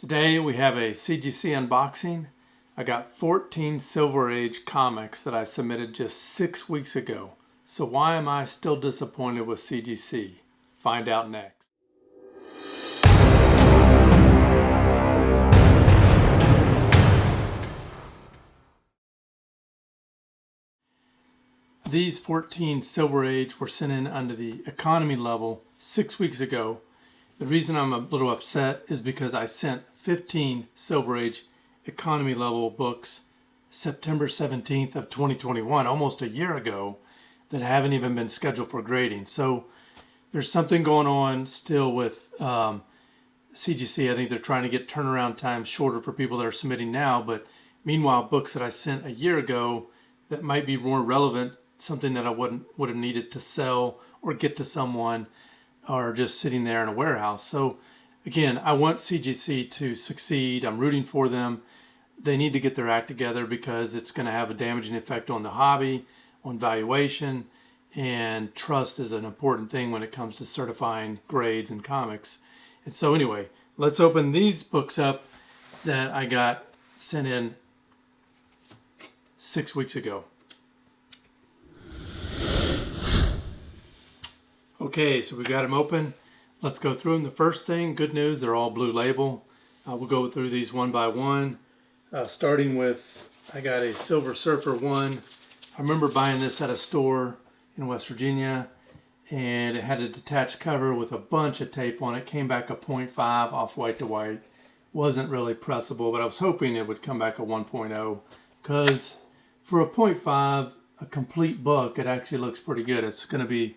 Today we have a CGC unboxing. I got 14 Silver Age comics that I submitted just 6 weeks ago. So why am I still disappointed with CGC? Find out next. These 14 Silver Age were sent in under the economy level 6 weeks ago. The reason I'm a little upset is because I sent 15 Silver Age economy level books September 17th of 2021, almost a year ago, that haven't even been scheduled for grading. So there's something going on still with CGC. I think they're trying to get turnaround time shorter for people that are submitting now, but meanwhile, books that I sent a year ago that might be more relevant, something that I would have needed to sell or get to someone, are just sitting there in a warehouse. So again, I want CGC to succeed. I'm rooting for them. They need to get their act together because it's going to have a damaging effect on the hobby, on valuation, and trust is an important thing when it comes to certifying grades and comics. And so anyway, let's open these books up that I got sent in 6 weeks ago. Okay, so we got them open. Let's go through them. The first thing, good news, they're all blue label. We'll go through these one by one. Starting with, I got a Silver Surfer 1. I remember buying this at a store in West Virginia, and it had a detached cover with a bunch of tape on it. Came back a 0.5 off white to white. Wasn't really pressable, but I was hoping it would come back a 1.0 because for a 0.5, a complete book, it actually looks pretty good. It's going to be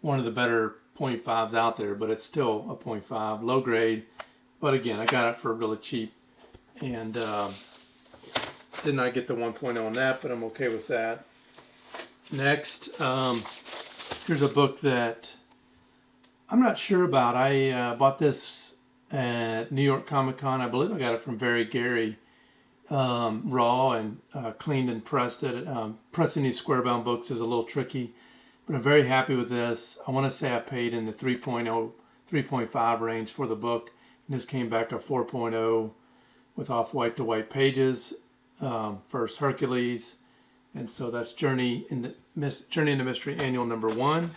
one of the better 0.5s out there, but it's still a 0.5, low grade. But again, I got it for really cheap, and did not get the 1.0 on that, but I'm okay with that. Next, here's a book that I'm not sure about. I bought this at New York Comic Con. I believe I got it from Very Gary, raw and cleaned and pressed it. Pressing these square bound books is a little tricky, but I'm very happy with this. I want to say I paid in the 3.0, 3.5 range for the book. And this came back a 4.0 with off-white to white pages. First Hercules. And so that's Journey into Mystery Annual number 1.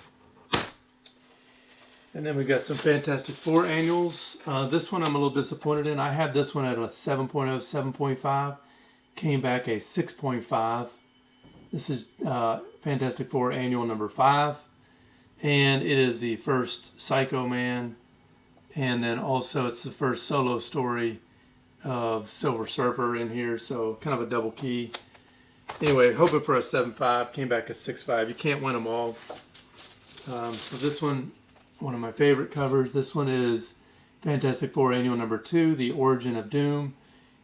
And then we got some Fantastic Four annuals. This one I'm a little disappointed in. I had this one at a 7.0, 7.5. Came back a 6.5. This is Fantastic Four Annual number 5, and it is the first Psycho Man, and then also it's the first solo story of Silver Surfer in here, so kind of a double key. Anyway, hoping for a 7.5, came back at 6.5. You can't win them all. So this one of my favorite covers. This one is Fantastic Four Annual number 2, The Origin of Doom,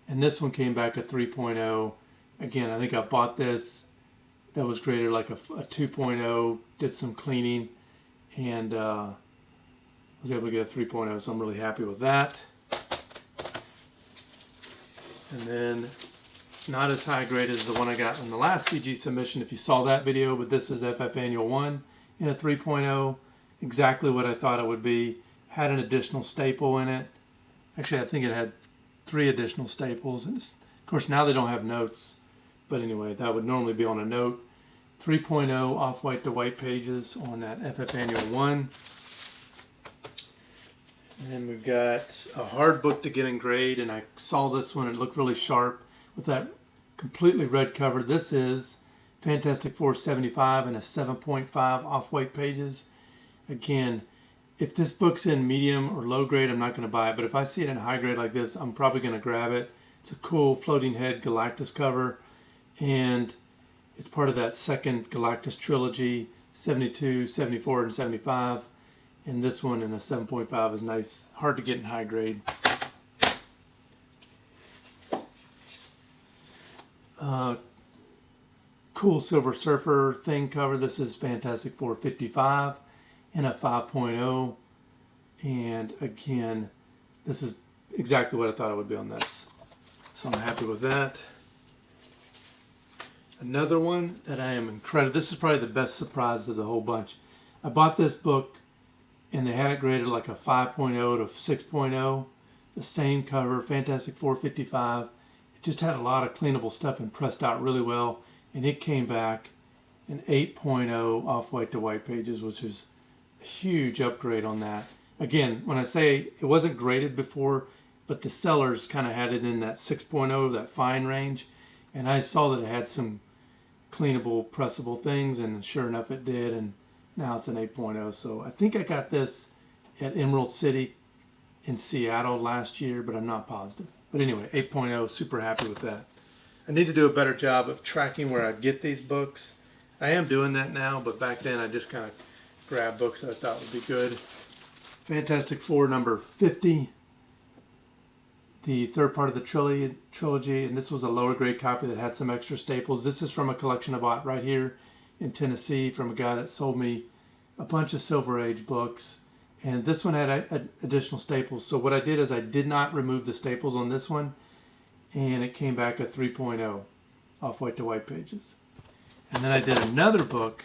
and this one came back at 3.0. Again, I think I bought this. That was graded like a 2.0, did some cleaning, and was able to get a 3.0, so I'm really happy with that. And then, not as high grade as the one I got in the last CG submission, if you saw that video, but this is FF Annual 1 in a 3.0, exactly what I thought it would be. Had an additional staple in it. Actually, I think it had 3 additional staples, and of course now they don't have notes. But anyway, that would normally be on a note. 3.0 off-white to white pages on that FF Annual 1. And then we've got a hard book to get in grade, and I saw this one. It looked really sharp with that completely red cover. This is Fantastic Four 75 and a 7.5 off-white pages. Again, if this book's in medium or low grade, I'm not going to buy it. But if I see it in high grade like this, I'm probably going to grab it. It's a cool floating head Galactus cover. And it's part of that second Galactus trilogy, 72, 74, and 75. And this one in the 7.5 is nice. Hard to get in high grade. Cool Silver Surfer thing cover. This is Fantastic Four 55 in a 5.0. And again, this is exactly what I thought it would be on this. So I'm happy with that. Another one that I am incredible. This is probably the best surprise of the whole bunch. I bought this book and they had it graded like a 5.0 to 6.0. the same cover, Fantastic Four 55. It just had a lot of cleanable stuff and pressed out really well. And it came back an 8.0 off-white to white pages, which is a huge upgrade on that. Again, when I say it wasn't graded before, but the sellers kind of had it in that 6.0, that fine range. And I saw that it had some cleanable, pressable things, and sure enough it did, and now it's an 8.0. So I think I got this at Emerald City in Seattle last year, but I'm not positive. But anyway, 8.0, super happy with that. I need to do a better job of tracking where I get these books. I am doing that now, but back then I just kind of grabbed books that I thought would be good. Fantastic Four number 50, the third part of the trilogy, and this was a lower grade copy that had some extra staples. This is from a collection I bought right here in Tennessee from a guy that sold me a bunch of Silver Age books, and this one had additional staples. So what I did is I did not remove the staples on this one, and it came back a 3.0 off white to white pages. And then I did another book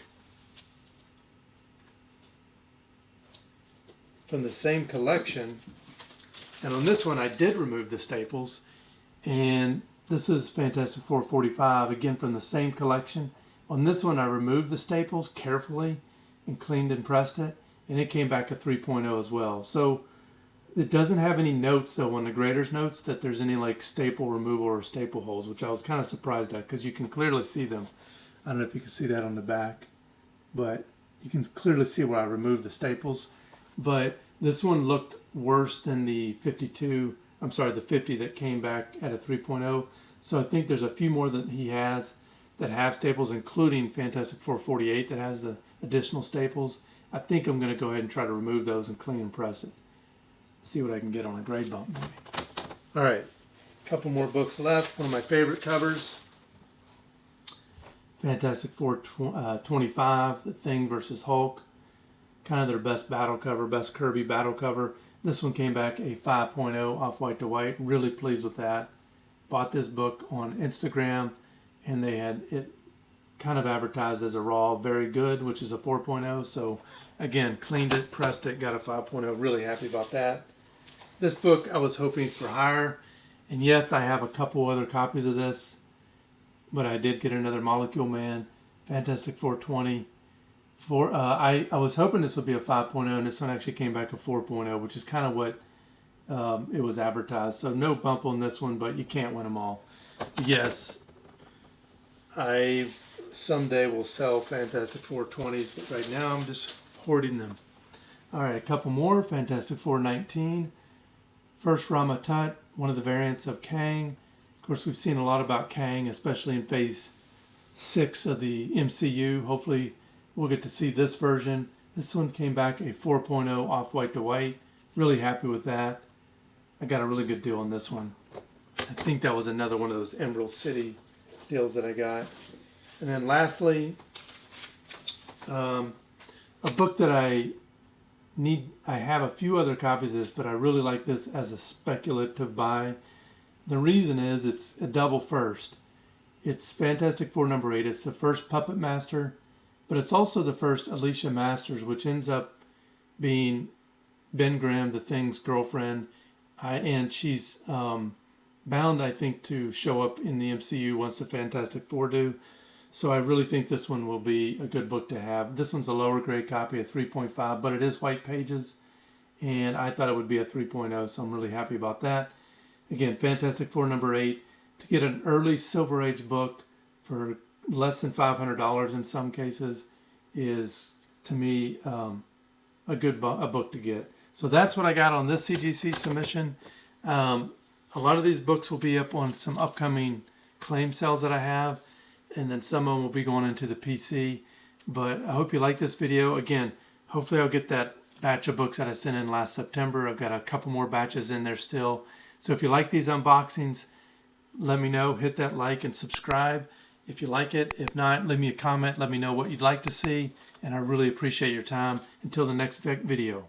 from the same collection, and on this one I did remove the staples, and this is Fantastic Four 45, again from the same collection. On this one I removed the staples carefully and cleaned and pressed it, and it came back a 3.0 as well. So it doesn't have any notes though on the grader's notes that there's any like staple removal or staple holes, which I was kind of surprised at because you can clearly see them. I don't know if you can see that on the back, but you can clearly see where I removed the staples. But this one looked worse than the 50 that came back at a 3.0. So I think there's a few more that he has that have staples, including Fantastic Four 48 that has the additional staples. I think I'm going to go ahead and try to remove those and clean and press it. See what I can get on a grade bump maybe. All right, a couple more books left. One of my favorite covers, Fantastic Four 25, The Thing versus Hulk. Kind of their best battle cover, best Kirby battle cover. This one came back a 5.0 off white to white. Really pleased with that. Bought this book on Instagram, and they had it kind of advertised as a raw very good, which is a 4.0. So again, cleaned it, pressed it, got a 5.0. Really happy about that. This book I was hoping for higher, and yes, I have a couple other copies of this, but I did get another Molecule Man, Fantastic Four 20. I was hoping this would be a 5.0, and this one actually came back a 4.0, which is kind of what it was advertised. So no bump on this one, but you can't win them all. Yes, I someday will sell Fantastic Four 20s, but right now I'm just hoarding them. All right, a couple more. Fantastic Four 19. First Rama Tut, one of the variants of Kang. Of course, we've seen a lot about Kang, especially in Phase 6 of the MCU. Hopefully, we'll get to see this version. This one came back a 4.0 off white to white. Really happy with that. I got a really good deal on this one. I think that was another one of those Emerald City deals that I got. And then lastly, a book that I have a few other copies of this, but I really like this as a speculative buy. The reason is it's a double first. It's Fantastic Four number 8. It's the first Puppet Master, but it's also the first Alicia Masters, which ends up being Ben Grimm, the Thing's girlfriend, and she's bound, I think, to show up in the MCU once the Fantastic Four do. So I really think this one will be a good book to have. This one's a lower grade copy, a 3.5, but it is white pages, and I thought it would be a 3.0, so I'm really happy about that. Again, Fantastic Four number 8. To get an early Silver Age book for less than $500 in some cases is, to me, a book to get. So that's what I got on this CGC submission. A lot of these books will be up on some upcoming claim sales that I have, and then some of them will be going into the PC. But I hope you like this video. Again, hopefully I'll get that batch of books that I sent in last September. I've got a couple more batches in there still. So if you like these unboxings, let me know. Hit that like and subscribe if you like it. If not, leave me a comment. Let me know what you'd like to see. And I really appreciate your time. Until the next video.